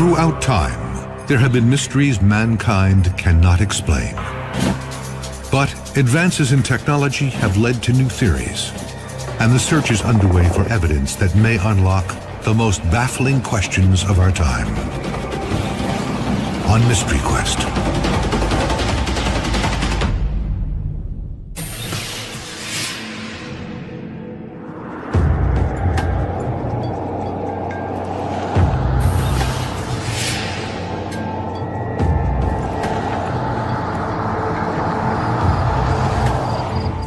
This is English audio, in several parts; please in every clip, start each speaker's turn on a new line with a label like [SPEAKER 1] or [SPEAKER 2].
[SPEAKER 1] Throughout time, there have been mysteries mankind cannot explain. But advances in technology have led to new theories, and the search is underway for evidence that may unlock the most baffling questions of our time. On Mystery Quest.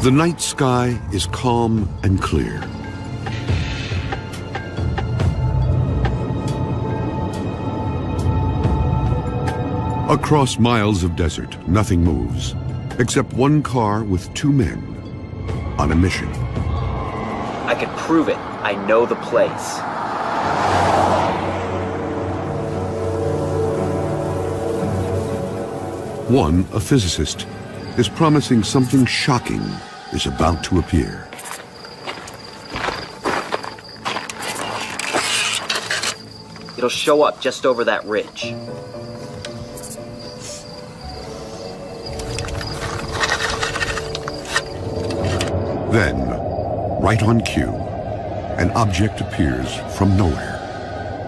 [SPEAKER 1] The night sky is calm and clear. Across miles of desert, nothing moves, except one car with two men on a mission.
[SPEAKER 2] I can prove it. I know the place.
[SPEAKER 1] One, a physicist, is promising something shocking is about to appear.
[SPEAKER 2] It'll show up just over that ridge.
[SPEAKER 1] Then, right on cue, an object appears from nowhere.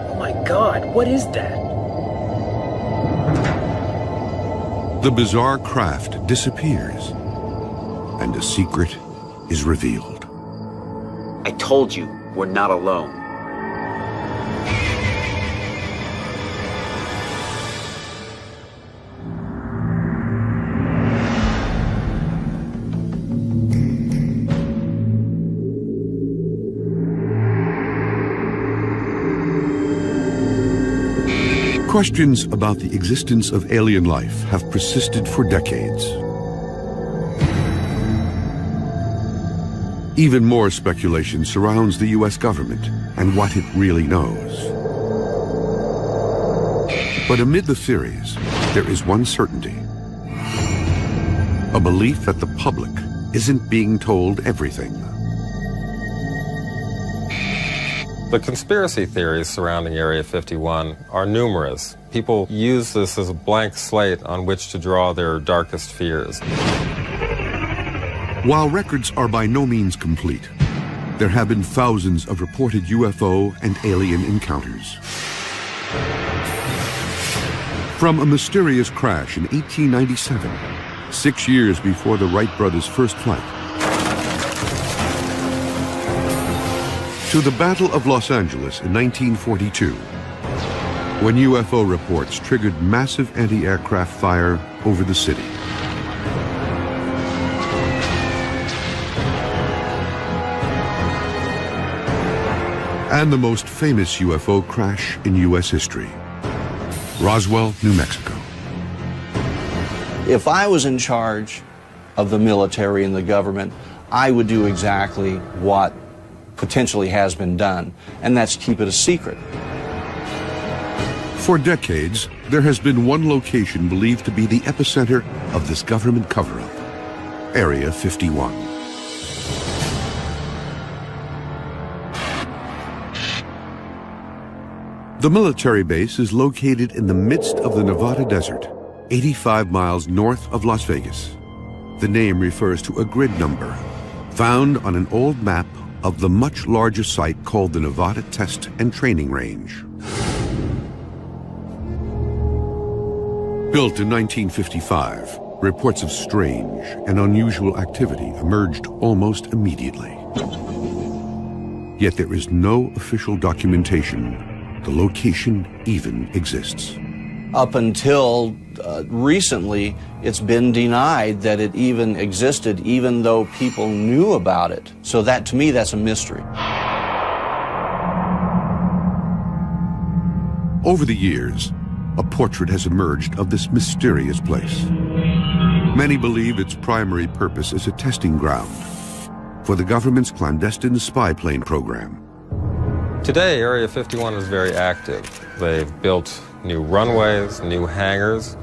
[SPEAKER 2] Oh my God, what is that?
[SPEAKER 1] The bizarre craft disappears, and a secret is revealed.
[SPEAKER 2] I told you, we're not alone.
[SPEAKER 1] Questions about the existence of alien life have persisted for decades. Even more speculation surrounds the U.S. government and what it really knows. But amid the theories, there is one certainty: a belief that the public isn't being told everything.
[SPEAKER 3] The conspiracy theories surrounding Area 51 are numerous. People use this as a blank slate on which to draw their darkest fears.
[SPEAKER 1] While records are by no means complete, there have been thousands of reported UFO and alien encounters. From a mysterious crash in 1897, 6 years before the Wright brothers' first flight, to the Battle of Los Angeles in 1942, when UFO reports triggered massive anti-aircraft fire over the city. And the most famous UFO crash in U.S. history, Roswell, New Mexico.
[SPEAKER 4] If I was in charge of the military and the government, I would do exactly what potentially has been done, and that's keep it a secret.
[SPEAKER 1] For decades, there has been one location believed to be the epicenter of this government cover-up: Area 51. The military base is located in the midst of the Nevada desert, 85 miles north of Las Vegas. The name refers to a grid number found on an old map of the much larger site called the Nevada Test and Training Range. Built in 1955, reports of strange and unusual activity emerged almost immediately. Yet there is no official documentation the location even exists.
[SPEAKER 4] Up until recently, it's been denied that it even existed, even though people knew about it. So that, to me, that's a mystery.
[SPEAKER 1] Over the years, a portrait has emerged of this mysterious place. Many believe its primary purpose is a testing ground for the government's clandestine spy plane program.
[SPEAKER 3] Today, Area 51 is very active. They've built new runways, new hangars.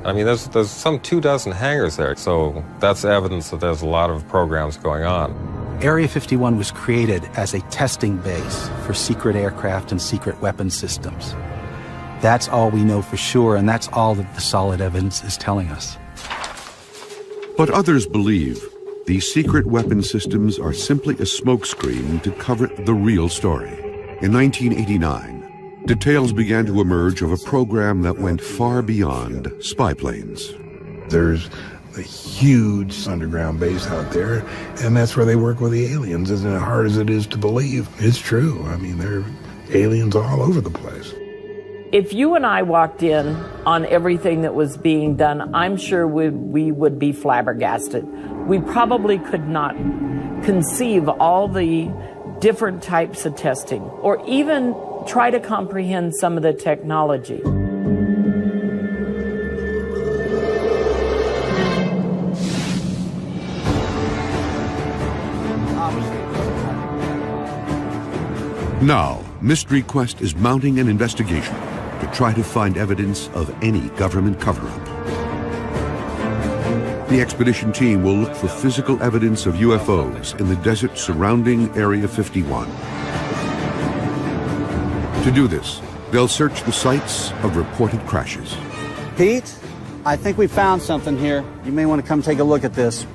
[SPEAKER 3] I mean, there's some 24 hangars there, so that's evidence that there's a lot of programs going on.
[SPEAKER 5] Area 51 was created as a testing base for secret aircraft and secret weapon systems. That's all we know for sure, and that's all that the solid evidence is telling us.
[SPEAKER 1] But others believe these secret weapon systems are simply a smokescreen to cover the real story. In 1989, details began to emerge of a program that went far beyond spy planes.
[SPEAKER 6] There's a huge underground base out there, and that's where they work with the aliens, as hard as it is to believe. It's true. I mean, there are aliens all over the place.
[SPEAKER 7] If you and I walked in on everything that was being done, I'm sure we would be flabbergasted. We probably could not conceive all the different types of testing or even try to comprehend some of the technology.
[SPEAKER 1] Now, Mystery Quest is mounting an investigation to try to find evidence of any government cover-up. The expedition team will look for physical evidence of UFOs in the desert surrounding Area 51. To do this, they'll search the sites of reported crashes.
[SPEAKER 4] Pete, I think we found something here. You may want to come take a look at this.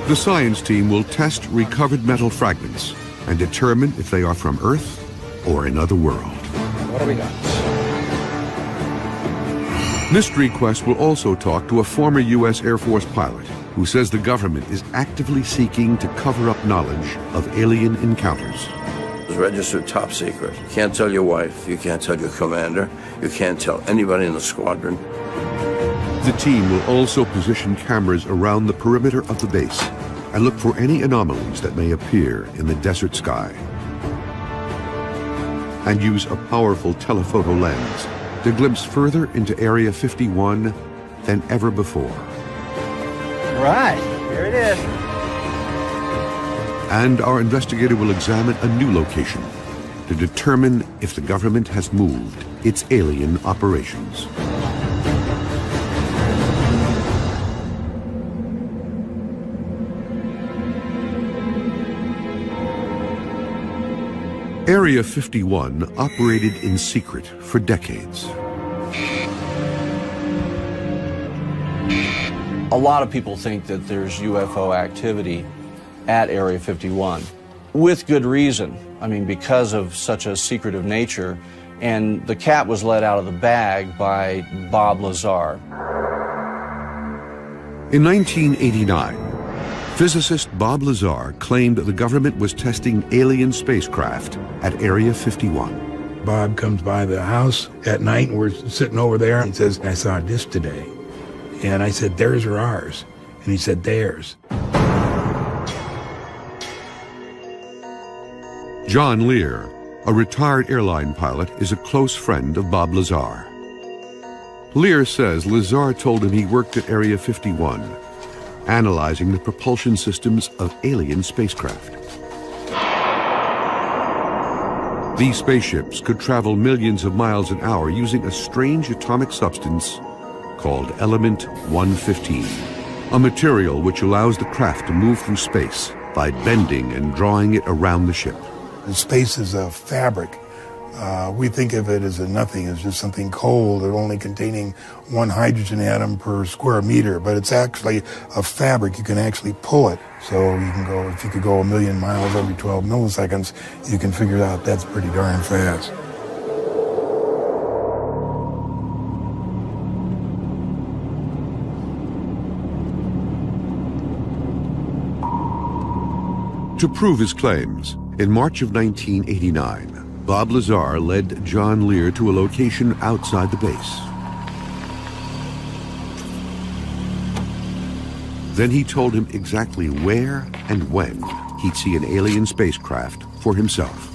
[SPEAKER 1] The science team will test recovered metal fragments and determine if they are from Earth or another world.
[SPEAKER 4] What do we got?
[SPEAKER 1] Mystery Quest will also talk to a former U.S. Air Force pilot who says the government is actively seeking to cover up knowledge of alien encounters.
[SPEAKER 8] It's registered top secret. You can't tell your wife, you can't tell your commander, you can't tell anybody in the squadron.
[SPEAKER 1] The team will also position cameras around the perimeter of the base and look for any anomalies that may appear in the desert sky. And use a powerful telephoto lens to glimpse further into Area 51 than ever before.
[SPEAKER 4] Right, here it is.
[SPEAKER 1] And our investigator will examine a new location to determine if the government has moved its alien operations. Area 51 operated in secret for decades.
[SPEAKER 4] A lot of people think that there's UFO activity at Area 51, with good reason. I mean, because of such a secretive nature, and the cat was let out of the bag by Bob Lazar.
[SPEAKER 1] In 1989, physicist Bob Lazar claimed the government was testing alien spacecraft at Area 51.
[SPEAKER 6] Bob comes by the house at night, and we're sitting over there, and he says, I saw a disc today. And I said, theirs or ours? And he said, theirs.
[SPEAKER 1] John Lear, a retired airline pilot, is a close friend of Bob Lazar. Lear says Lazar told him he worked at Area 51, analyzing the propulsion systems of alien spacecraft. These spaceships could travel millions of miles an hour using a strange atomic substance called Element 115, a material which allows the craft to move through space by bending and drawing it around the ship.
[SPEAKER 6] Space is a fabric. We think of it as a nothing, as just something cold, or only containing one hydrogen atom per square meter, but it's actually a fabric. You can actually pull it. So you can go, if you could go 1 million miles every 12 milliseconds, you can figure out that's pretty darn fast.
[SPEAKER 1] To prove his claims, in March of 1989, Bob Lazar led John Lear to a location outside the base. Then he told him exactly where and when he'd see an alien spacecraft for himself.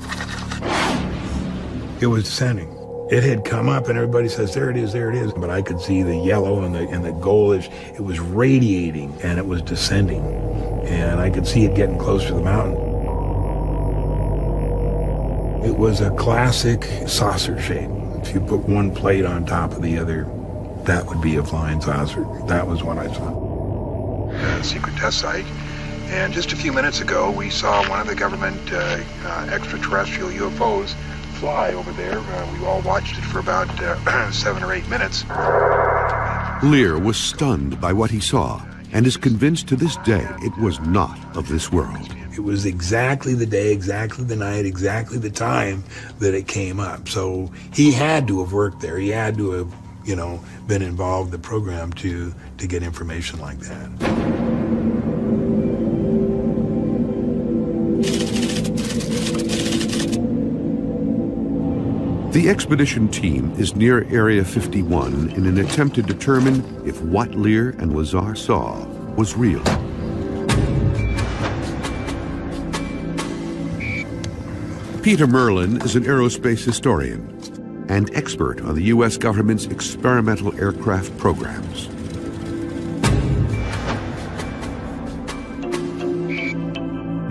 [SPEAKER 6] It was descending. It had come up, and everybody says, there it is, there it is. But I could see the yellow and the goldish. It was radiating, and it was descending. And I could see it getting close to the mountain. It was a classic saucer shape. If you put one plate on top of the other, that would be a flying saucer. That was what I saw. A secret test site. And just a few minutes ago, we saw one of the government extraterrestrial UFOs fly over there. We all watched it for about 7 or 8 minutes.
[SPEAKER 1] Lear was stunned by what he saw and is convinced to this day it was not of this world.
[SPEAKER 9] It was exactly the day, exactly the night, exactly the time that it came up. So he had to have worked there. He had to have, been involved in the program to get information like that.
[SPEAKER 1] The expedition team is near Area 51 in an attempt to determine if what Lear and Lazar saw was real. Peter Merlin is an aerospace historian and expert on the U.S. government's experimental aircraft programs.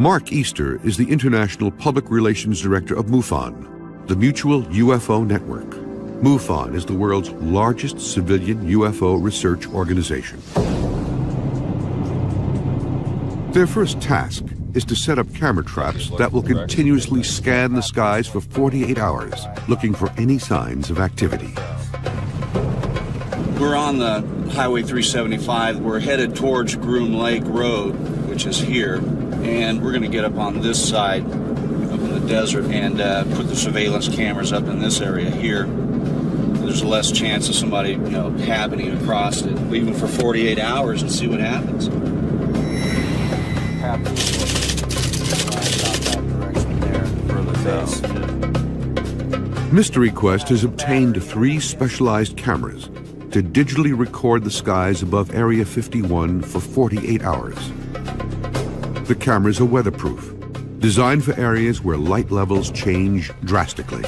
[SPEAKER 1] Mark Easter is the International Public Relations Director of MUFON, the Mutual UFO Network. MUFON is the world's largest civilian UFO research organization. Their first task is to set up camera traps that will continuously scan the skies for 48 hours, looking for any signs of activity.
[SPEAKER 4] We're on the Highway 375. We're headed towards Groom Lake Road, which is here, and we're going to get up on this side, up in the desert, and put the surveillance cameras up in this area here. There's less chance of somebody, happening across it, even for 48 hours, and see what happens.
[SPEAKER 1] Mystery Quest has obtained 3 specialized cameras to digitally record the skies above Area 51 for 48 hours. The cameras are weatherproof, designed for areas where light levels change drastically.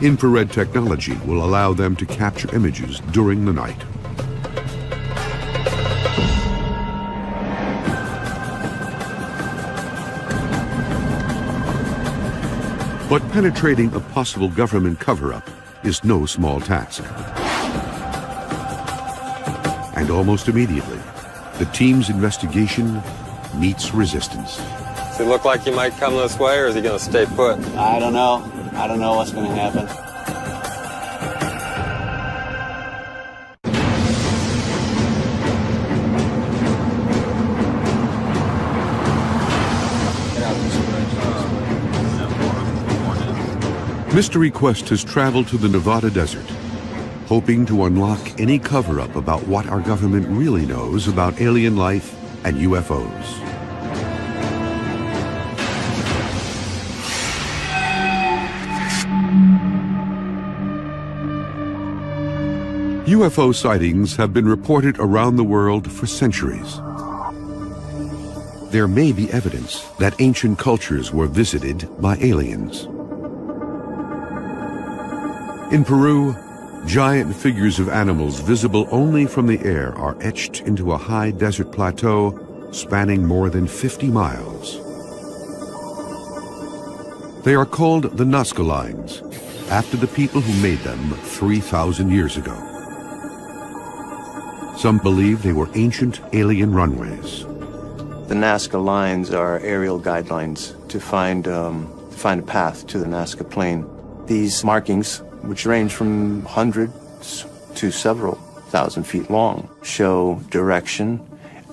[SPEAKER 1] Infrared technology will allow them to capture images during the night. But penetrating a possible government cover-up is no small task. And almost immediately, the team's investigation meets resistance.
[SPEAKER 3] Does it look like he might come this way, or is he going to stay put?
[SPEAKER 4] I don't know. I don't know what's going to happen.
[SPEAKER 1] Mystery Quest has traveled to the Nevada desert, hoping to unlock any cover-up about what our government really knows about alien life and UFOs. UFO sightings have been reported around the world for centuries. There may be evidence that ancient cultures were visited by aliens. In Peru, giant figures of animals visible only from the air are etched into a high desert plateau spanning more than 50 miles. They are called the Nazca Lines, after the people who made them 3,000 years ago. Some believe they were ancient alien runways.
[SPEAKER 10] The Nazca Lines are aerial guidelines to find a path to the Nazca Plain. These markings, which range from hundreds to several thousand feet long, show direction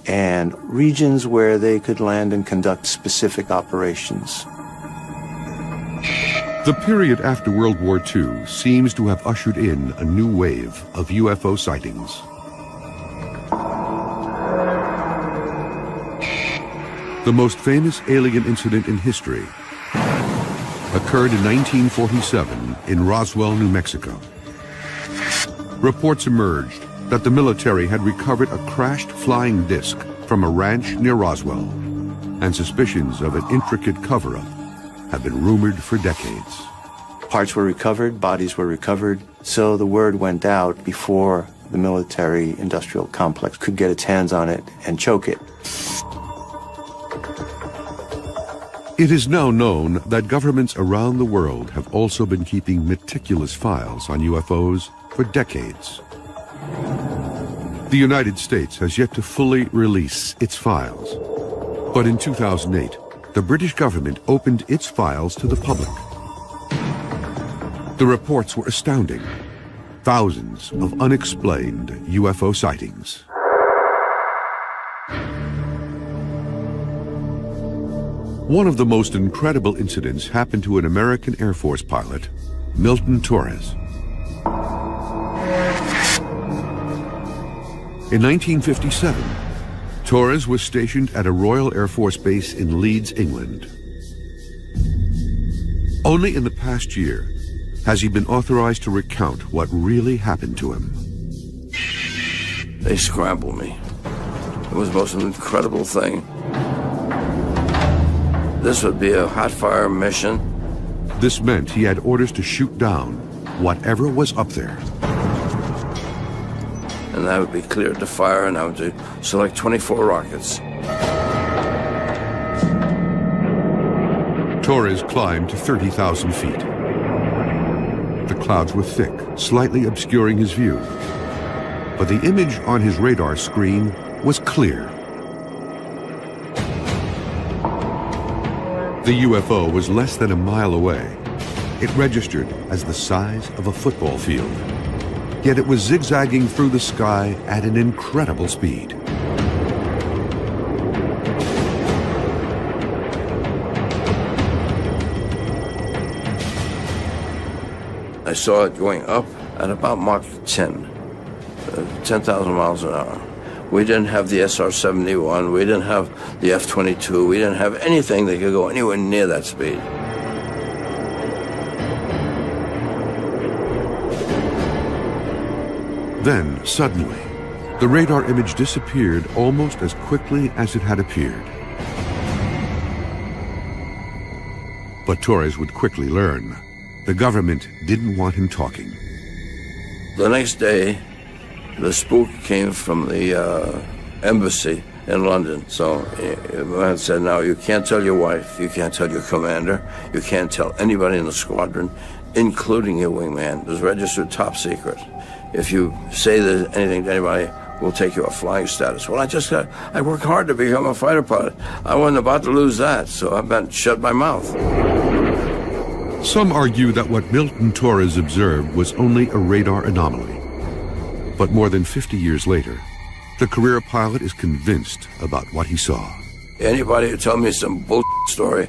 [SPEAKER 10] and regions where they could land and conduct specific operations.
[SPEAKER 1] The period after World War II seems to have ushered in a new wave of UFO sightings. The most famous alien incident in history occurred in 1947 in Roswell, New Mexico. Reports emerged that the military had recovered a crashed flying disc from a ranch near Roswell, and suspicions of an intricate cover-up have been rumored for decades.
[SPEAKER 10] Parts were recovered, bodies were recovered, so the word went out before the military-industrial complex could get its hands on it and choke it.
[SPEAKER 1] It is now known that governments around the world have also been keeping meticulous files on UFOs for decades. The United States has yet to fully release its files. But in 2008, the British government opened its files to the public. The reports were astounding. Thousands of unexplained UFO sightings. One of the most incredible incidents happened to an American Air Force pilot, Milton Torres. In 1957, Torres was stationed at a Royal Air Force base in Leeds, England. Only in the past year has he been authorized to recount what really happened to him.
[SPEAKER 8] They scrambled me. It was the most incredible thing. This would be a hot fire mission.
[SPEAKER 1] This meant he had orders to shoot down whatever was up there.
[SPEAKER 8] And that would be cleared to fire, and I would select 24 rockets.
[SPEAKER 1] Torres climbed to 30,000 feet. The clouds were thick, slightly obscuring his view. But the image on his radar screen was clear. The UFO was less than a mile away. It registered as the size of a football field. Yet it was zigzagging through the sky at an incredible speed.
[SPEAKER 8] I saw it going up at about Mach 10, 10,000 miles an hour. We didn't have the SR-71, we didn't have the F-22, we didn't have anything that could go anywhere near that speed.
[SPEAKER 1] Then, suddenly, the radar image disappeared almost as quickly as it had appeared. But Torres would quickly learn. The government didn't want him talking.
[SPEAKER 8] The next day, the spook came from the embassy in London. So the man said, now you can't tell your wife, you can't tell your commander, you can't tell anybody in the squadron, including your wingman. It was registered top secret. If you say there's anything to anybody, we'll take you off flying status. Well, I worked hard to become a fighter pilot. I wasn't about to lose that, so I better shut my mouth.
[SPEAKER 1] Some argue that what Milton Torres observed was only a radar anomaly. But more than 50 years later, the career pilot is convinced about what he saw.
[SPEAKER 8] Anybody who tell me some bullshit story,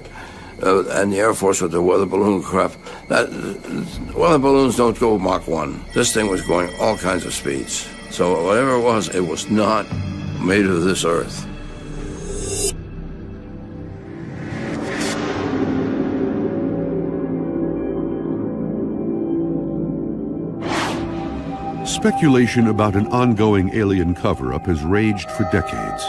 [SPEAKER 8] and the Air Force with the weather balloon crap, weather balloons don't go Mach 1. This thing was going all kinds of speeds. So whatever it was not made of this earth.
[SPEAKER 1] Speculation about an ongoing alien cover-up has raged for decades.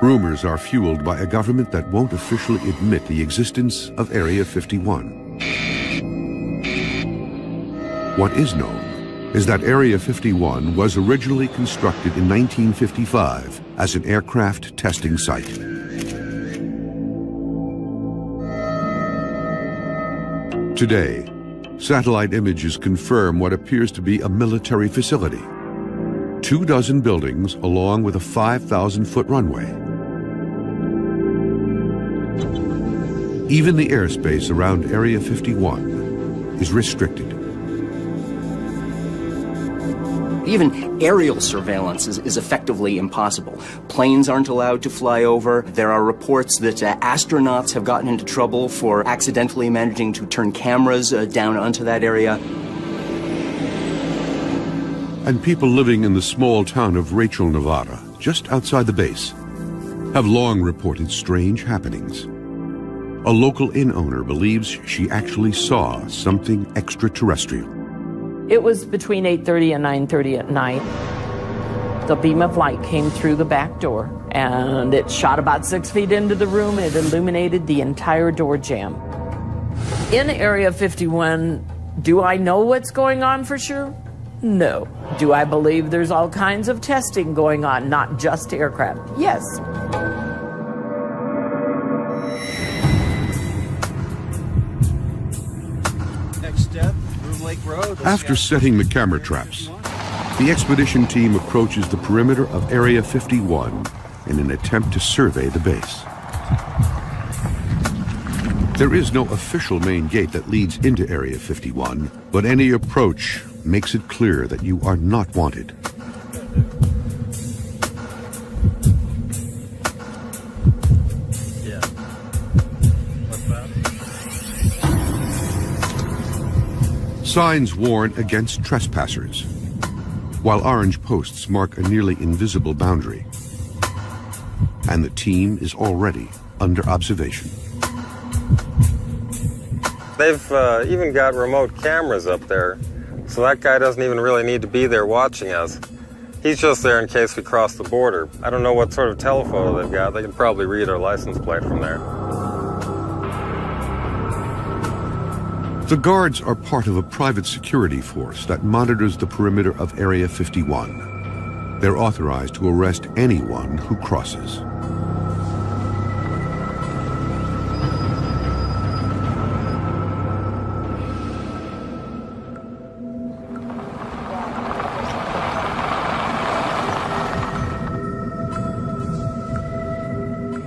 [SPEAKER 1] Rumors are fueled by a government that won't officially admit the existence of Area 51. What is known is that Area 51 was originally constructed in 1955 as an aircraft testing site. Today, satellite images confirm what appears to be a military facility. 24 buildings along with a 5,000-foot runway. Even the airspace around Area 51 is restricted.
[SPEAKER 2] Even aerial surveillance is effectively impossible. Planes aren't allowed to fly over. There are reports that astronauts have gotten into trouble for accidentally managing to turn cameras down onto that area.
[SPEAKER 1] And people living in the small town of Rachel, Nevada, just outside the base, have long reported strange happenings. A local inn owner believes she actually saw something extraterrestrial.
[SPEAKER 7] It was between 8:30 and 9:30 at night. The beam of light came through the back door, and it shot about 6 feet into the room. It illuminated the entire door jamb. In Area 51, do I know what's going on for sure? No. Do I believe there's all kinds of testing going on, not just aircraft? Yes.
[SPEAKER 4] Next step, Groom Lake Road.
[SPEAKER 1] After setting the camera traps, the expedition team approaches the perimeter of Area 51 in an attempt to survey the base. There is no official main gate that leads into Area 51, but any approach makes it clear that you are not wanted. Signs warn against trespassers, while orange posts mark a nearly invisible boundary. And the team is already under observation.
[SPEAKER 3] They've even got remote cameras up there, so that guy doesn't even really need to be there watching us. He's just there in case we cross the border. I don't know what sort of telephoto they've got. They can probably read our license plate from there.
[SPEAKER 1] The guards are part of a private security force that monitors the perimeter of Area 51. They're authorized to arrest anyone who crosses.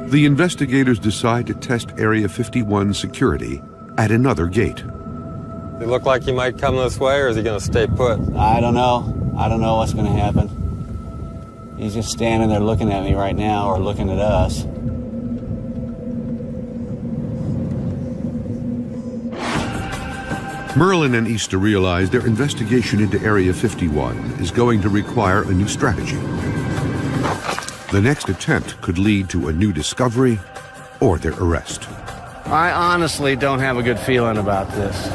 [SPEAKER 1] The investigators decide to test Area 51 security at another gate.
[SPEAKER 3] Does it look like he might come this way, or is he going to stay put?
[SPEAKER 4] I don't know. I don't know what's going to happen. He's just standing there looking at me right now, or looking at us.
[SPEAKER 1] Merlin and Easter realize their investigation into Area 51 is going to require a new strategy. The next attempt could lead to a new discovery or their arrest.
[SPEAKER 4] I honestly don't have a good feeling about this.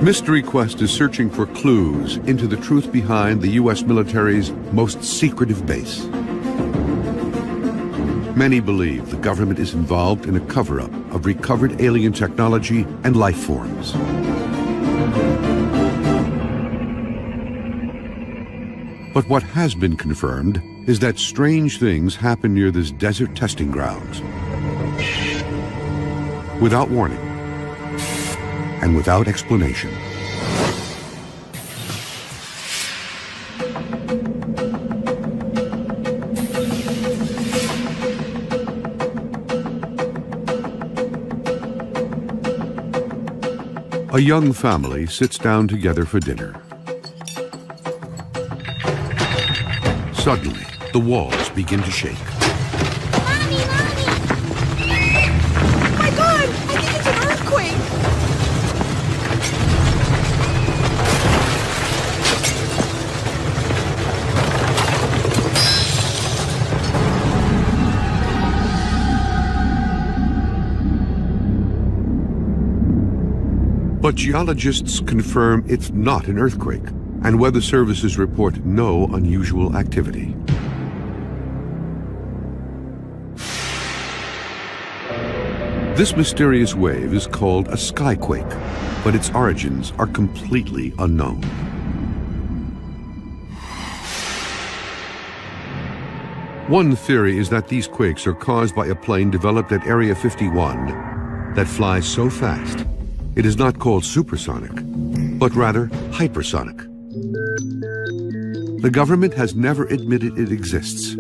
[SPEAKER 1] Mystery Quest is searching for clues into the truth behind the U.S. military's most secretive base. Many believe the government is involved in a cover-up of recovered alien technology and life forms. But what has been confirmed is that strange things happen near this desert testing grounds. Without warning and without explanation. A young family sits down together for dinner. Suddenly, the walls begin to shake.
[SPEAKER 11] Mommy! Oh my God! I think it's an earthquake!
[SPEAKER 1] But geologists confirm it's not an earthquake, and weather services report no unusual activity. This mysterious wave is called a skyquake, but its origins are completely unknown. One theory is that these quakes are caused by a plane developed at Area 51 that flies so fast it is not called supersonic, but rather hypersonic. The government has never admitted it exists,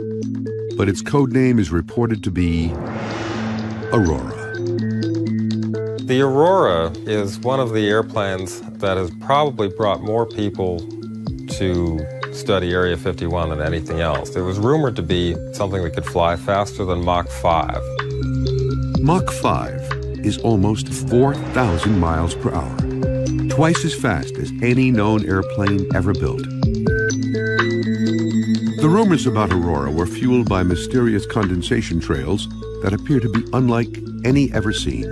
[SPEAKER 1] but its code name is reported to be Aurora.
[SPEAKER 3] The Aurora is one of the airplanes that has probably brought more people to study Area 51 than anything else. It was rumored to be something that could fly faster than Mach 5.
[SPEAKER 1] Mach 5 is almost 4,000 miles per hour, twice as fast as any known airplane ever built. The rumors about Aurora were fueled by mysterious condensation trails that appear to be unlike any ever seen.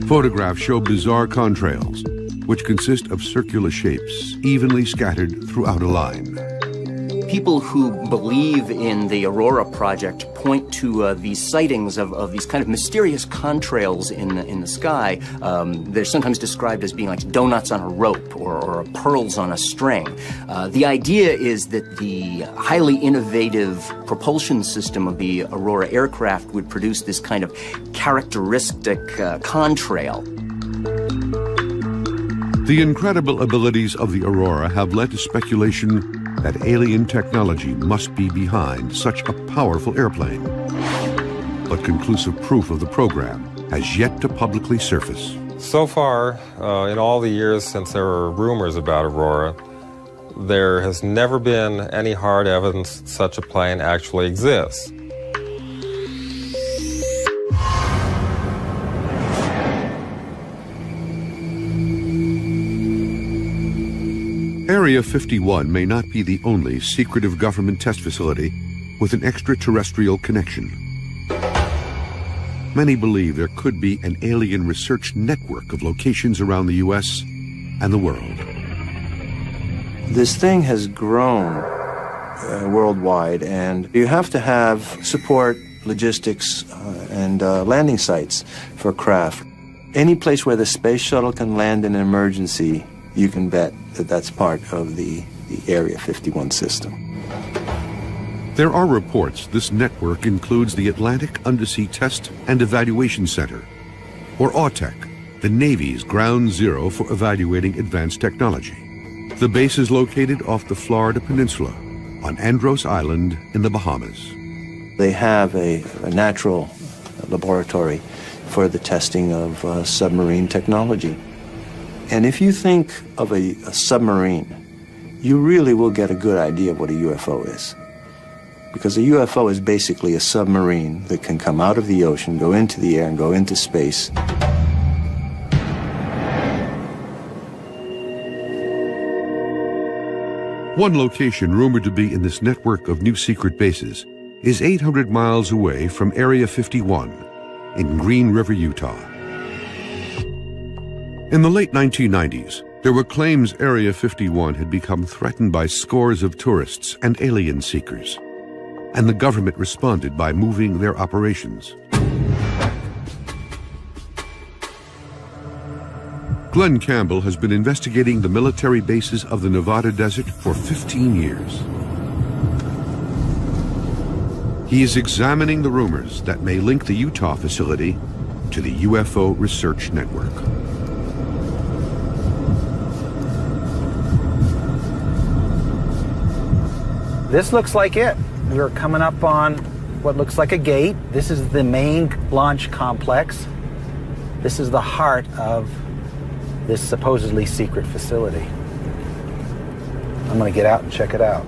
[SPEAKER 1] Photographs show bizarre contrails, which consist of circular shapes evenly scattered throughout a line.
[SPEAKER 2] People who believe in the Aurora project point to these sightings of these kind of mysterious contrails in the sky. They're sometimes described as being like donuts on a rope or pearls on a string. The idea is that the highly innovative propulsion system of the Aurora aircraft would produce this kind of characteristic contrail.
[SPEAKER 1] The incredible abilities of the Aurora have led to speculation that alien technology must be behind such a powerful airplane. But conclusive proof of the program has yet to publicly surface.
[SPEAKER 3] So far, in all the years since there were rumors about Aurora, there has never been any hard evidence that such a plane actually exists.
[SPEAKER 1] Area 51 may not be the only secretive government test facility with an extraterrestrial connection. Many believe there could be an alien research network of locations around the U.S. and the world.
[SPEAKER 10] This thing has grown worldwide, and you have to have support, logistics, and landing sites for craft. Any place where the space shuttle can land in an emergency, you can bet that that's part of the Area 51 system.
[SPEAKER 1] There are reports this network includes the Atlantic Undersea Test and Evaluation Center, or AUTEC, the Navy's ground zero for evaluating advanced technology. The base is located off the Florida Peninsula on Andros Island in the Bahamas.
[SPEAKER 10] They have a natural laboratory for the testing of submarine technology. And if you think of a submarine, you really will get a good idea of what a UFO is. Because a UFO is basically a submarine that can come out of the ocean, go into the air, and go into space.
[SPEAKER 1] One location rumored to be in this network of new secret bases is 800 miles away from Area 51 in Green River, Utah. In the late 1990s, there were claims Area 51 had become threatened by scores of tourists and alien seekers, and the government responded by moving their operations. Glenn Campbell has been investigating the military bases of the Nevada desert for 15 years. He is examining the rumors that may link the Utah facility to the UFO research network.
[SPEAKER 5] This looks like it. We're coming up on what looks like a gate. This is the main launch complex. This is the heart of this supposedly secret facility. I'm going to get out and check it out.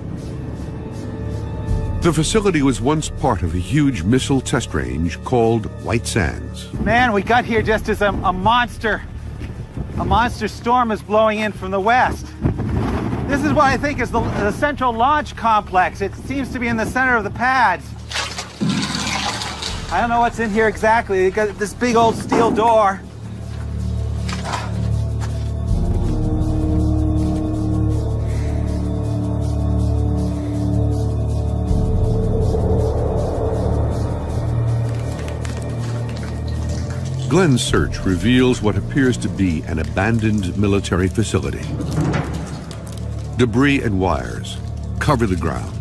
[SPEAKER 1] The facility was once part of a huge missile test range called White Sands.
[SPEAKER 12] Man, we got here just as a monster storm is blowing in from the west. This is what I think is the central launch complex. It seems to be in the center of the pads. I don't know what's in here exactly. They got this big old steel door.
[SPEAKER 1] Glenn's search reveals what appears to be an abandoned military facility. Debris and wires cover the ground.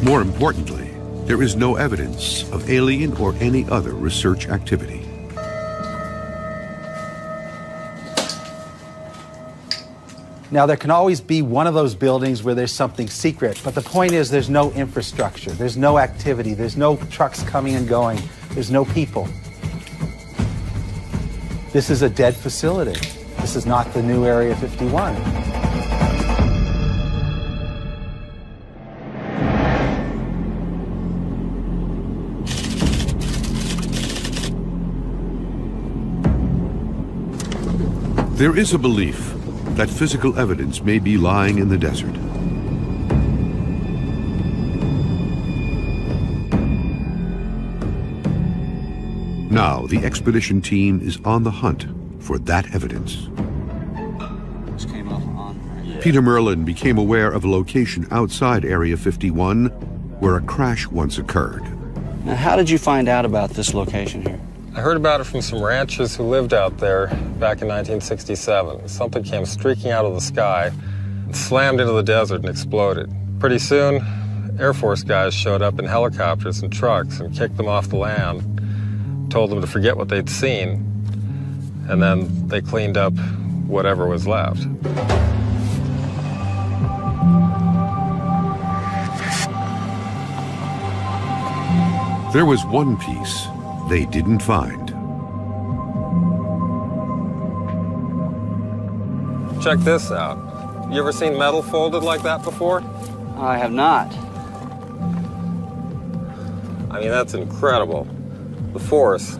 [SPEAKER 1] More importantly, there is no evidence of alien or any other research activity.
[SPEAKER 5] Now, there can always be one of those buildings where there's something secret, but the point is there's no infrastructure, there's no activity, there's no trucks coming and going, there's no people. This is a dead facility. This is not the new Area 51.
[SPEAKER 1] There is a belief that physical evidence may be lying in the desert. Now, the expedition team is on the hunt for that evidence. Peter Merlin became aware of a location outside Area 51 where a crash once occurred.
[SPEAKER 4] Now, how did you find out about this location here?
[SPEAKER 3] I heard about it from some ranchers who lived out there back in 1967. Something came streaking out of the sky, slammed into the desert and exploded. Pretty soon, Air Force guys showed up in helicopters and trucks and kicked them off the land, told them to forget what they'd seen, and then they cleaned up whatever was left.
[SPEAKER 1] There was one piece they didn't find.
[SPEAKER 3] Check this out. You ever seen metal folded like that before?
[SPEAKER 4] I have not.
[SPEAKER 3] I mean, that's incredible. The force,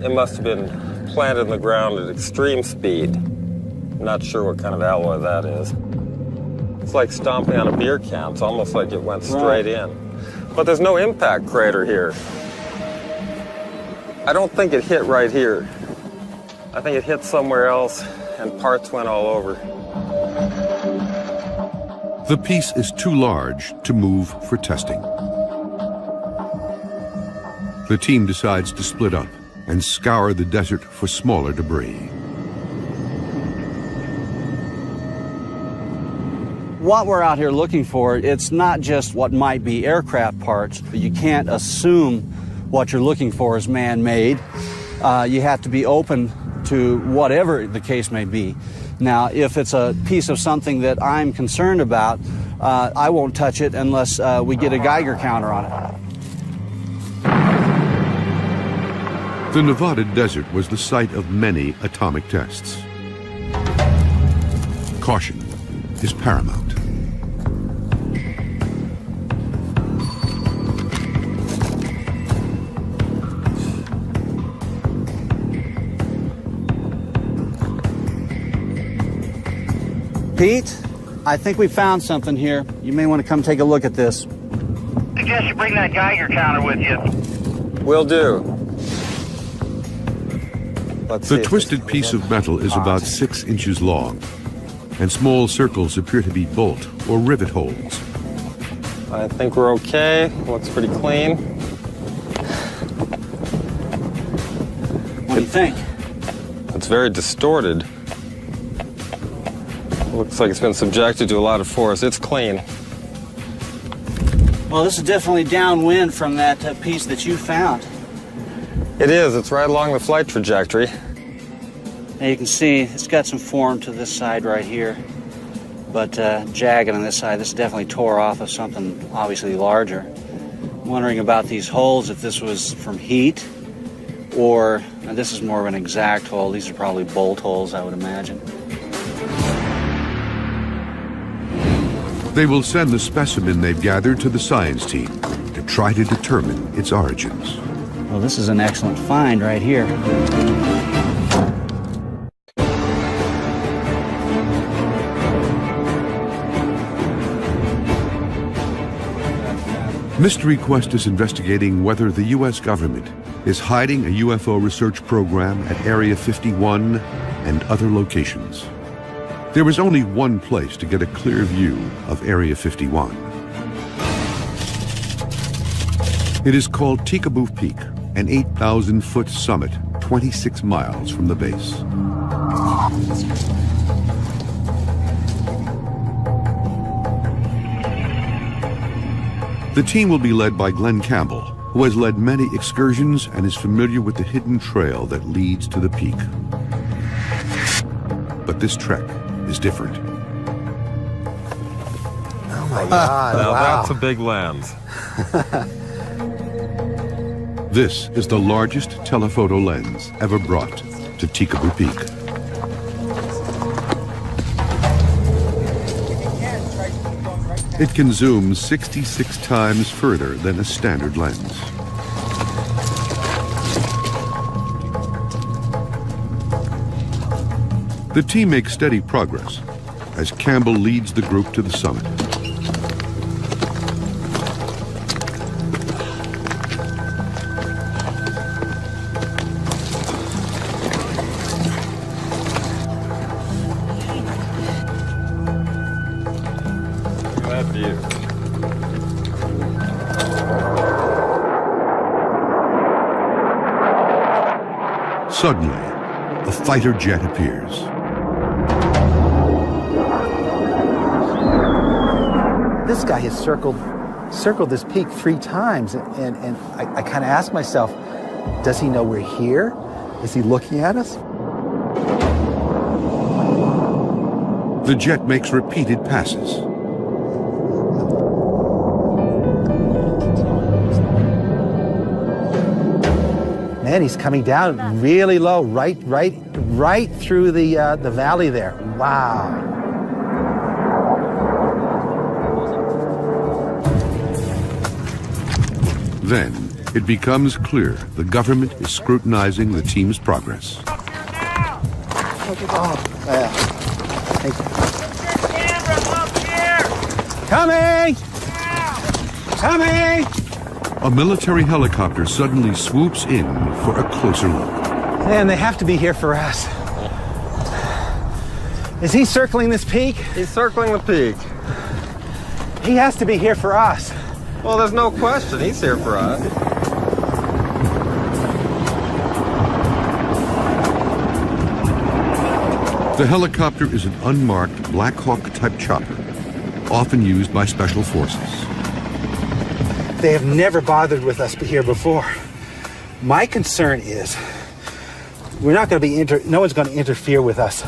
[SPEAKER 3] it must have been planted in the ground at extreme speed. Not sure what kind of alloy that is. It's like stomping on a beer can. It's almost like it went straight in. But there's no impact crater here. I don't think it hit right here. I think it hit somewhere else and parts went all over.
[SPEAKER 1] The piece is too large to move for testing. The team decides to split up and scour the desert for smaller debris.
[SPEAKER 4] What we're out here looking for, it's not just what might be aircraft parts. You can't assume what you're looking for is man-made. You have to be open to whatever the case may be. Now, if it's a piece of something that I'm concerned about, I won't touch it unless we get a Geiger counter on it.
[SPEAKER 1] The Nevada desert was the site of many atomic tests. Caution is paramount.
[SPEAKER 4] Pete, I think we found something here. You may want to come take a look at this.
[SPEAKER 13] I suggest you bring that Geiger counter with you.
[SPEAKER 3] Will do.
[SPEAKER 1] The twisted piece of metal is about 6 inches long, and small circles appear to be bolt or rivet holes.
[SPEAKER 3] I think we're okay. Looks pretty clean.
[SPEAKER 4] What do you think?
[SPEAKER 3] It's very distorted. Looks like it's been subjected to a lot of force. It's clean.
[SPEAKER 4] Well, this is definitely downwind from that piece that you found.
[SPEAKER 3] It is. It's right along the flight trajectory.
[SPEAKER 4] Now you can see it's got some form to this side right here, but jagged on this side. This definitely tore off of something obviously larger. I'm wondering about these holes, if this was from heat or this is more of an exact hole. These are probably bolt holes, I would imagine.
[SPEAKER 1] They will send the specimen they've gathered to the science team to try to determine its origins.
[SPEAKER 4] Well, this is an excellent find right here.
[SPEAKER 1] Mystery Quest is investigating whether the U.S. government is hiding a UFO research program at Area 51 and other locations. There is only one place to get a clear view of Area 51. It is called Tikaboo Peak, an 8,000-foot summit 26 miles from the base. The team will be led by Glenn Campbell, who has led many excursions and is familiar with the hidden trail that leads to the peak. But this trek is different.
[SPEAKER 14] Oh my God,
[SPEAKER 3] now
[SPEAKER 14] wow.
[SPEAKER 3] That's a big lens.
[SPEAKER 1] This is the largest telephoto lens ever brought to Tikaboo Peak. It can zoom 66 times further than a standard lens. The team makes steady progress as Campbell leads the group to the summit. Suddenly, a fighter jet appears.
[SPEAKER 5] this guy has circled this peak 3 times, and I kind of ask myself, does he know we're here? Is he looking at us?
[SPEAKER 1] The jet makes repeated passes.
[SPEAKER 5] Man, he's coming down really low, right through the valley there. Wow.
[SPEAKER 1] Then it becomes clear the government is scrutinizing the team's progress.
[SPEAKER 5] Coming! Coming!
[SPEAKER 1] A military helicopter suddenly swoops in for a closer look.
[SPEAKER 5] Man, they have to be here for us. Is he circling this peak?
[SPEAKER 3] He's circling the peak.
[SPEAKER 5] He has to be here for us.
[SPEAKER 3] Well, there's no question. He's here for us.
[SPEAKER 1] The helicopter is an unmarked Black Hawk-type chopper, often used by special forces.
[SPEAKER 5] They have never bothered with us here before. My concern is we're not going to be no one's going to interfere with us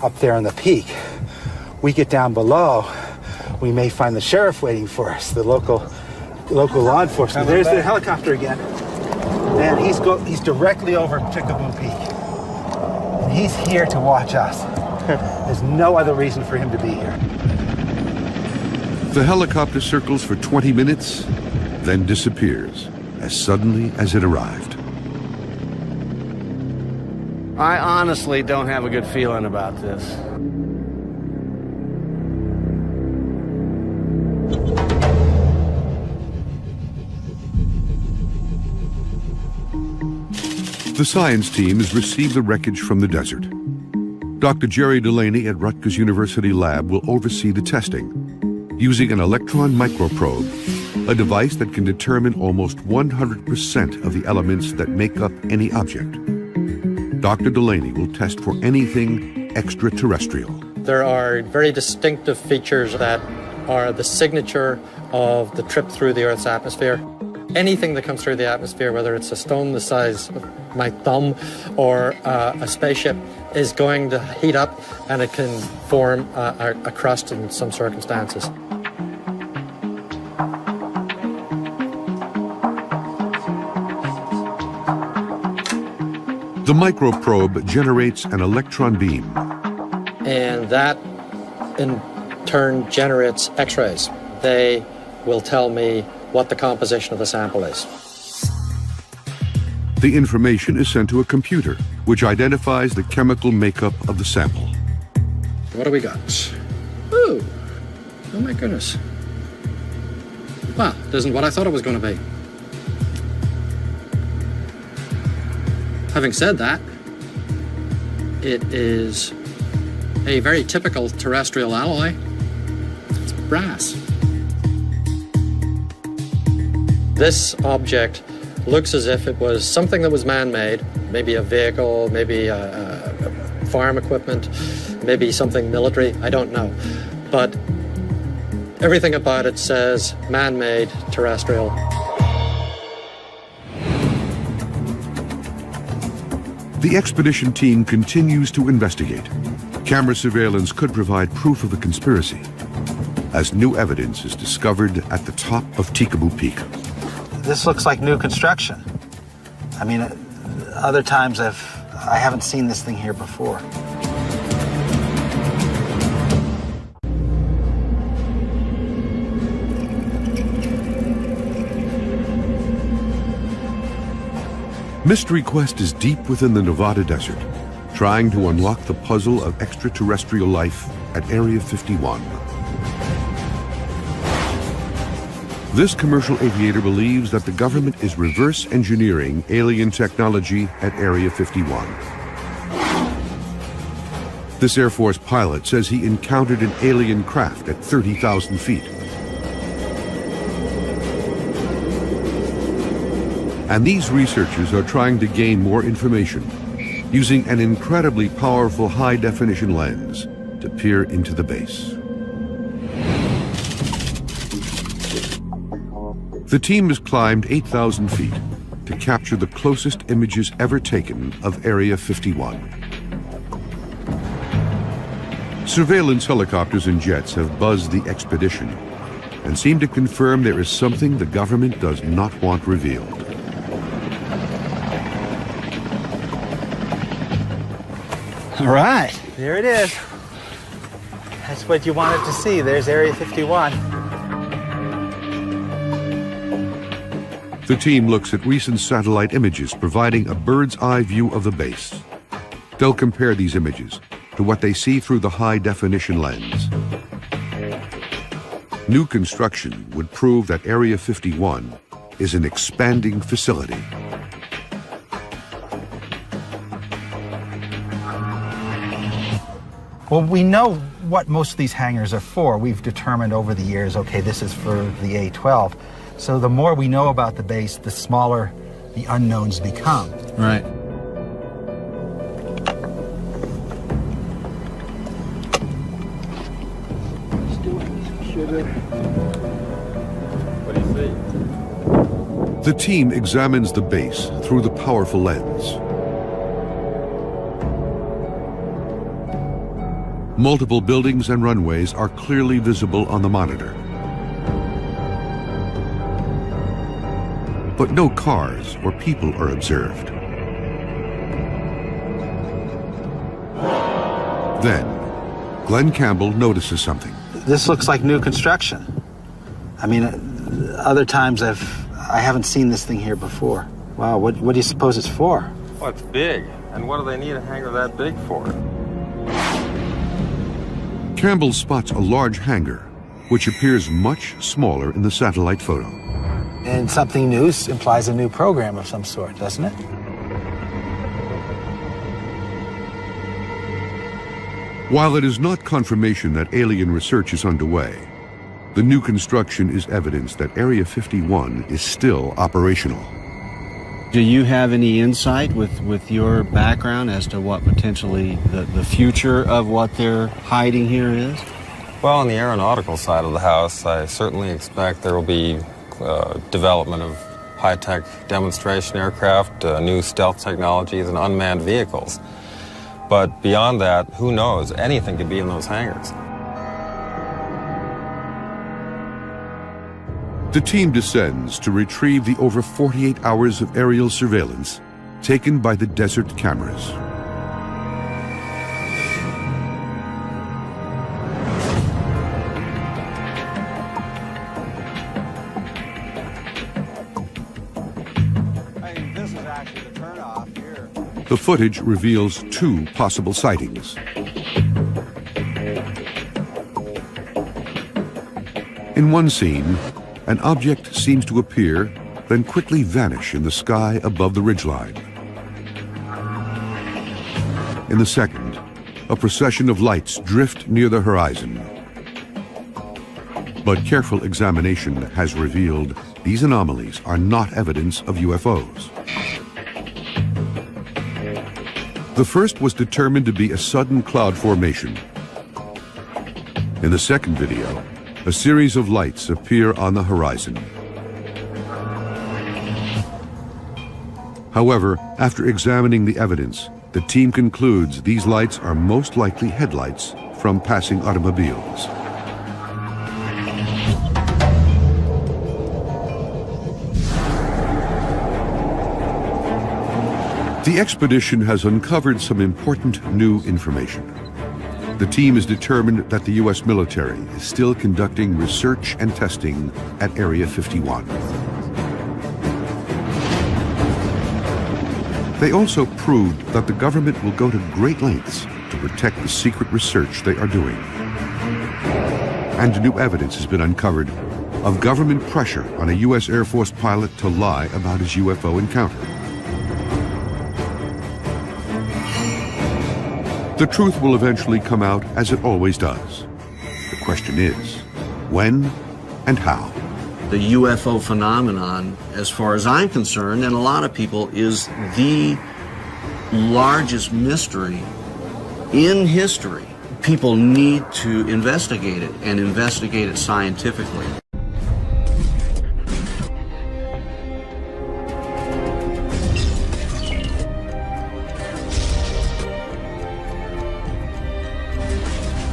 [SPEAKER 5] up there on the peak. We get down below, we may find the sheriff waiting for us, the local law enforcement. There's the helicopter again. And he's directly over Chicaboo Peak. And he's here to watch us. There's no other reason for him to be here.
[SPEAKER 1] The helicopter circles for 20 minutes, then disappears as suddenly as it arrived.
[SPEAKER 4] I honestly don't have a good feeling about this.
[SPEAKER 1] The science team has received the wreckage from the desert. Dr. Jerry Delaney at Rutgers University Lab will oversee the testing using an electron microprobe, a device that can determine almost 100% of the elements that make up any object. Dr. Delaney will test for anything extraterrestrial.
[SPEAKER 14] There are very distinctive features that are the signature of the trip through the Earth's atmosphere. Anything that comes through the atmosphere, whether it's a stone the size of my thumb or a spaceship, is going to heat up, and it can form a crust in some circumstances.
[SPEAKER 1] The microprobe generates an electron beam.
[SPEAKER 14] And that, in turn, generates X-rays. They will tell me what the composition of the sample is.
[SPEAKER 1] The information is sent to a computer, which identifies the chemical makeup of the sample.
[SPEAKER 14] What do we got? Ooh, oh my goodness. Well, it isn't what I thought it was going to be. Having said that, it is a very typical terrestrial alloy. It's brass. This object looks as if it was something that was man-made, maybe a vehicle, maybe farm equipment, maybe something military, I don't know. But everything about it says man-made, terrestrial.
[SPEAKER 1] The expedition team continues to investigate. Camera surveillance could provide proof of the conspiracy, as new evidence is discovered at the top of Chicaboo Peak.
[SPEAKER 5] This looks like new construction. I mean, other times I haven't seen this thing here before.
[SPEAKER 1] Mystery Quest is deep within the Nevada desert, trying to unlock the puzzle of extraterrestrial life at Area 51. This commercial aviator believes that the government is reverse engineering alien technology at Area 51. This Air Force pilot says he encountered an alien craft at 30,000 feet. And these researchers are trying to gain more information using an incredibly powerful high-definition lens to peer into the base. The team has climbed 8,000 feet to capture the closest images ever taken of Area 51. Surveillance helicopters and jets have buzzed the expedition and seem to confirm there is something the government does not want revealed.
[SPEAKER 5] All right, there it is. That's what you wanted to see. There's Area 51.
[SPEAKER 1] The team looks at recent satellite images, providing a bird's eye view of the base. They'll compare these images to what they see through the high-definition lens. New construction would prove that Area 51 is an expanding facility.
[SPEAKER 5] Well, we know what most of these hangars are for. We've determined over the years, okay, this is for the A-12. So the more we know about the base, the smaller the unknowns become.
[SPEAKER 4] Right.
[SPEAKER 3] What do you see?
[SPEAKER 1] The team examines the base through the powerful lens. Multiple buildings and runways are clearly visible on the monitor. But no cars or people are observed. Then, Glenn Campbell notices something.
[SPEAKER 5] This looks like new construction. I mean, other times I haven't seen this thing here before. Wow, what do you suppose it's for?
[SPEAKER 3] Well, it's big. And what do they need a hangar that big for?
[SPEAKER 1] Campbell spots a large hangar, which appears much smaller in the satellite photo.
[SPEAKER 5] And something new implies a new program of some sort, doesn't it?
[SPEAKER 1] While it is not confirmation that alien research is underway, the new construction is evidence that Area 51 is still operational.
[SPEAKER 4] Do you have any insight with your background as to what potentially the future of what they're hiding here is?
[SPEAKER 3] Well, on the aeronautical side of the house, I certainly expect there will be development of high-tech demonstration aircraft, new stealth technologies, and unmanned vehicles. But beyond that, who knows? Anything could be in those hangars.
[SPEAKER 1] The team descends to retrieve the over 48 hours of aerial surveillance taken by the desert cameras. The footage reveals two possible sightings. In one scene, an object seems to appear, then quickly vanish in the sky above the ridgeline. In the second, a procession of lights drift near the horizon. But careful examination has revealed these anomalies are not evidence of UFOs. The first was determined to be a sudden cloud formation. In the second video, a series of lights appear on the horizon. However, after examining the evidence, the team concludes these lights are most likely headlights from passing automobiles. The expedition has uncovered some important new information. The team is determined that the U.S. military is still conducting research and testing at Area 51. They also proved that the government will go to great lengths to protect the secret research they are doing. And new evidence has been uncovered of government pressure on a U.S. Air Force pilot to lie about his UFO encounter. The truth will eventually come out as it always does. The question is, when and how?
[SPEAKER 4] The UFO phenomenon, as far as I'm concerned, and a lot of people, is the largest mystery in history. People need to investigate it and investigate it scientifically.